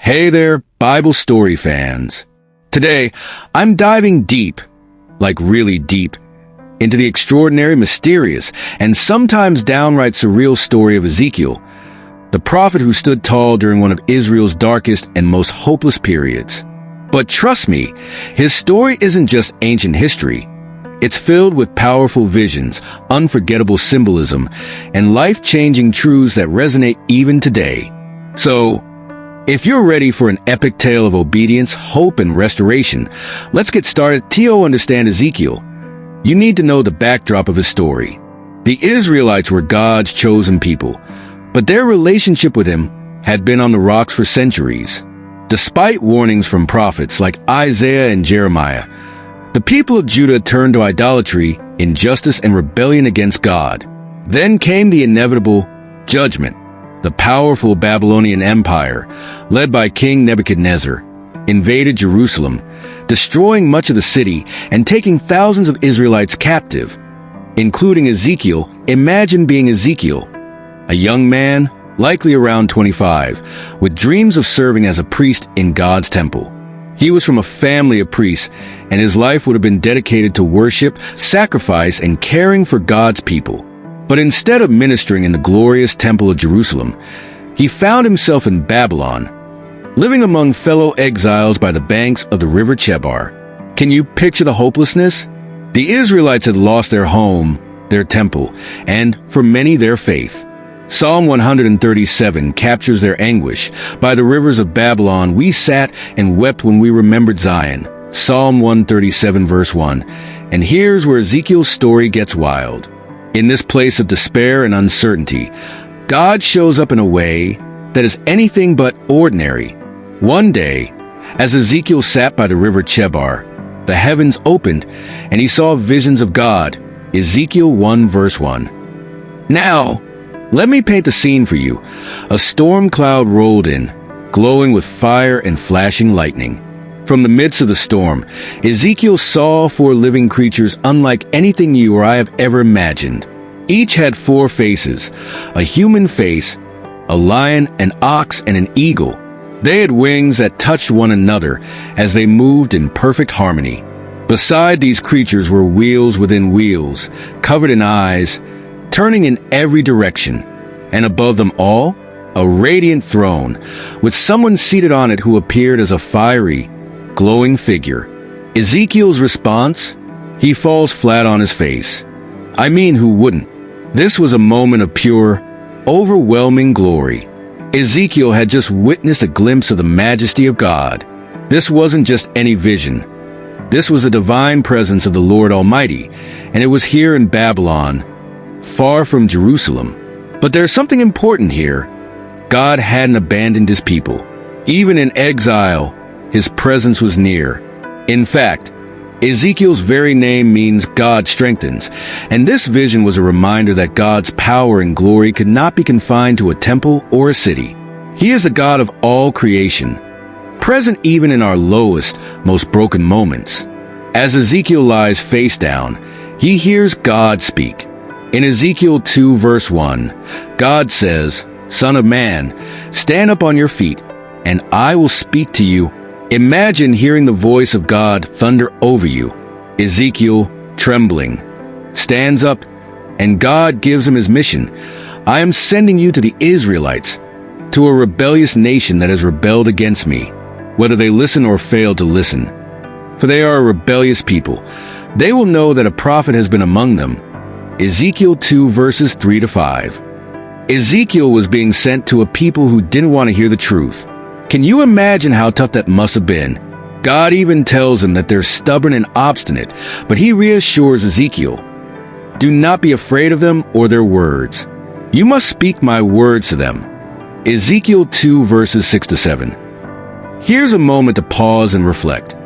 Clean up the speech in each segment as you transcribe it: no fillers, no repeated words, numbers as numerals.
Hey there, Bible story fans. Today, I'm diving deep, like really deep, into the extraordinary, mysterious, and sometimes downright surreal story of Ezekiel, the prophet who stood tall during one of Israel's darkest and most hopeless periods. But trust me, his story isn't just ancient history. It's filled with powerful visions, unforgettable symbolism, and life-changing truths that resonate even today. So, if you're ready for an epic tale of obedience, hope, and restoration, let's get started. To understand Ezekiel, you need to know the backdrop of his story. The Israelites were God's chosen people, but their relationship with him had been on the rocks for centuries. Despite warnings from prophets like Isaiah and Jeremiah, the people of Judah turned to idolatry, injustice, and rebellion against God. Then came the inevitable judgment. The powerful Babylonian Empire, led by King Nebuchadnezzar, invaded Jerusalem, destroying much of the city and taking thousands of Israelites captive, including Ezekiel. Imagine being Ezekiel, a young man, likely around 25, with dreams of serving as a priest in God's temple. He was from a family of priests, and his life would have been dedicated to worship, sacrifice, and caring for God's people. But instead of ministering in the glorious temple of Jerusalem, he found himself in Babylon, living among fellow exiles by the banks of the river Chebar. Can you picture the hopelessness? The Israelites had lost their home, their temple, and, for many, their faith. Psalm 137 captures their anguish. By the rivers of Babylon we sat and wept when we remembered Zion. Psalm 137 verse 1. And here's where Ezekiel's story gets wild. In this place of despair and uncertainty, God shows up in a way that is anything but ordinary. One day, as Ezekiel sat by the river Chebar, the heavens opened and he saw visions of God. Ezekiel 1 verse 1. Now, let me paint the scene for you. A storm cloud rolled in, glowing with fire and flashing lightning. From the midst of the storm, Ezekiel saw 4 living creatures unlike anything you or I have ever imagined. Each had 4 faces, a human face, a lion, an ox, and an eagle. They had wings that touched one another as they moved in perfect harmony. Beside these creatures were wheels within wheels, covered in eyes, turning in every direction. And above them all, a radiant throne, with someone seated on it who appeared as a fiery, glowing figure. Ezekiel's response? He falls flat on his face. I mean, who wouldn't? This was a moment of pure, overwhelming glory. Ezekiel had just witnessed a glimpse of the majesty of God. This wasn't just any vision. This was a divine presence of the Lord Almighty, and it was here in Babylon, far from Jerusalem. But there's something important here. God hadn't abandoned his people. Even in exile, his presence was near. In fact, Ezekiel's very name means God strengthens, and this vision was a reminder that God's power and glory could not be confined to a temple or a city. He is the God of all creation, present even in our lowest, most broken moments. As Ezekiel lies face down, he hears God speak. In Ezekiel 2 verse 1, God says, "Son of man, stand up on your feet, and I will speak to you." Imagine hearing the voice of God thunder over you. Ezekiel, trembling, stands up, and God gives him his mission. I am sending you to the Israelites, to a rebellious nation that has rebelled against me, whether they listen or fail to listen. For they are a rebellious people. They will know that a prophet has been among them. Ezekiel 2 verses 3 to 5. Ezekiel was being sent to a people who didn't want to hear the truth. Can you imagine how tough that must have been? God even tells him that they're stubborn and obstinate, but he reassures Ezekiel, "Do not be afraid of them or their words. You must speak my words to them." Ezekiel 2 verses 6 to 7. Here's a moment to pause and reflect.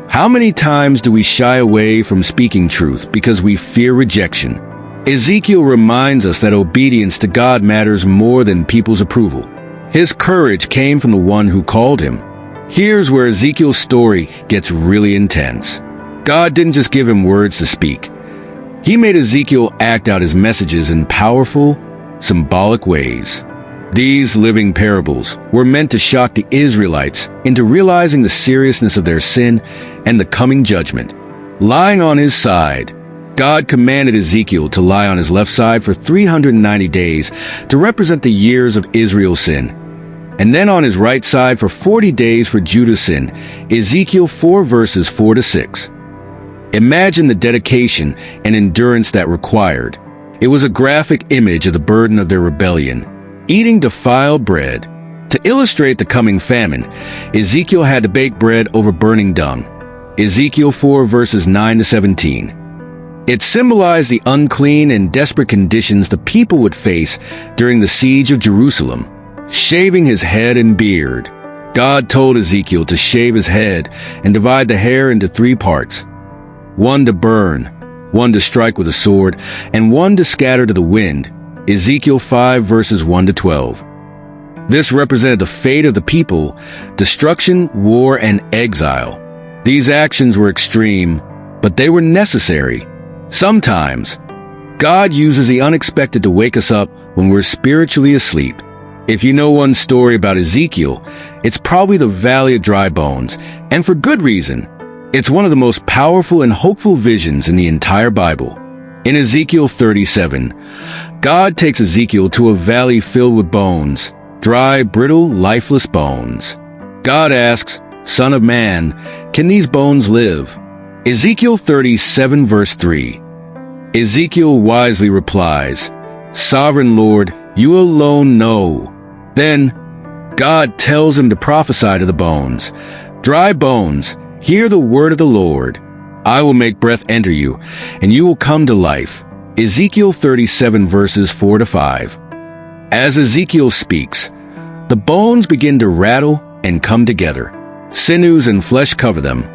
How many times do we shy away from speaking truth because we fear rejection? Ezekiel reminds us that obedience to God matters more than people's approval. His courage came from the one who called him. Here's where Ezekiel's story gets really intense. God didn't just give him words to speak. He made Ezekiel act out his messages in powerful, symbolic ways. These living parables were meant to shock the Israelites into realizing the seriousness of their sin and the coming judgment. Lying on his side, God commanded Ezekiel to lie on his left side for 390 days to represent the years of Israel's sin, and then on his right side for 40 days for Judah's sin. Ezekiel 4 verses 4 to 6. Imagine the dedication and endurance that required. It was a graphic image of the burden of their rebellion, eating defiled bread. To illustrate the coming famine, Ezekiel had to bake bread over burning dung. Ezekiel 4 verses 9 to 17. It symbolized the unclean and desperate conditions the people would face during the siege of Jerusalem. Shaving his head and beard. God told Ezekiel to shave his head and divide the hair into 3 parts. One to burn, one to strike with a sword, and one to scatter to the wind. Ezekiel 5 verses 1 to 12. This represented the fate of the people, destruction, war, and exile. These actions were extreme, but they were necessary. Sometimes, God uses the unexpected to wake us up when we're spiritually asleep. If you know one story about Ezekiel, it's probably the Valley of Dry Bones, and for good reason. It's one of the most powerful and hopeful visions in the entire Bible. In Ezekiel 37, God takes Ezekiel to a valley filled with bones, dry, brittle, lifeless bones. God asks, "Son of man, can these bones live?" Ezekiel 37 verse 3. Ezekiel wisely replies, "Sovereign Lord, you alone know." Then, God tells him to prophesy to the bones. "Dry bones, hear the word of the Lord. I will make breath enter you, and you will come to life." Ezekiel 37 verses 4 to 5. As Ezekiel speaks, the bones begin to rattle and come together. Sinews and flesh cover them,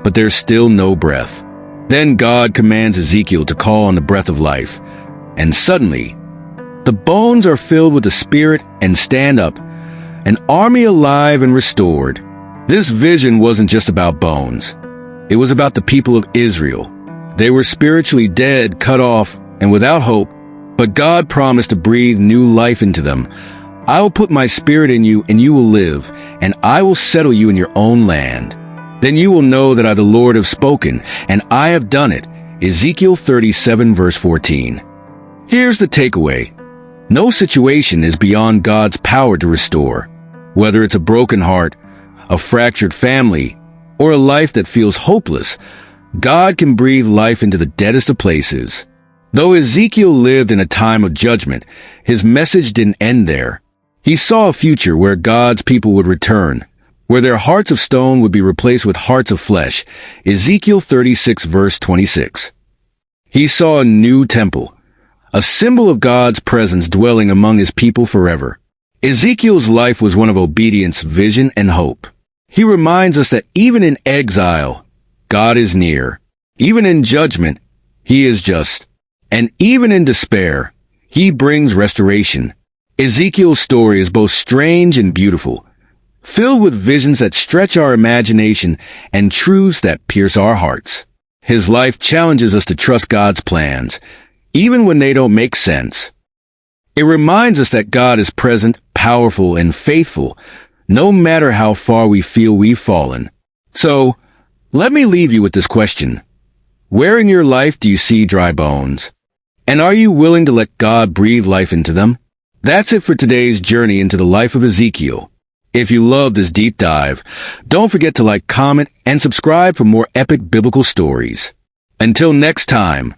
but there's still no breath. Then God commands Ezekiel to call on the breath of life, and suddenly, the bones are filled with the Spirit and stand up, an army alive and restored. This vision wasn't just about bones. It was about the people of Israel. They were spiritually dead, cut off, and without hope, but God promised to breathe new life into them. "I will put my Spirit in you, and you will live, and I will settle you in your own land. Then you will know that I, the Lord, have spoken, and I have done it." Ezekiel 37 verse 14. Here's the takeaway. No situation is beyond God's power to restore. Whether it's a broken heart, a fractured family, or a life that feels hopeless, God can breathe life into the deadest of places. Though Ezekiel lived in a time of judgment, his message didn't end there. He saw a future where God's people would return, where their hearts of stone would be replaced with hearts of flesh. Ezekiel 36 verse 26. He saw a new temple, a symbol of God's presence dwelling among his people forever. Ezekiel's life was one of obedience, vision, and hope. He reminds us that even in exile, God is near. Even in judgment, he is just. And even in despair, he brings restoration. Ezekiel's story is both strange and beautiful, filled with visions that stretch our imagination and truths that pierce our hearts. His life challenges us to trust God's plans, even when they don't make sense. It reminds us that God is present, powerful, and faithful, no matter how far we feel we've fallen. So, let me leave you with this question. Where in your life do you see dry bones? And are you willing to let God breathe life into them? That's it for today's journey into the life of Ezekiel. If you loved this deep dive, don't forget to like, comment, and subscribe for more epic biblical stories. Until next time,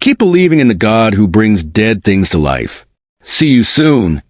keep believing in the God who brings dead things to life. See you soon.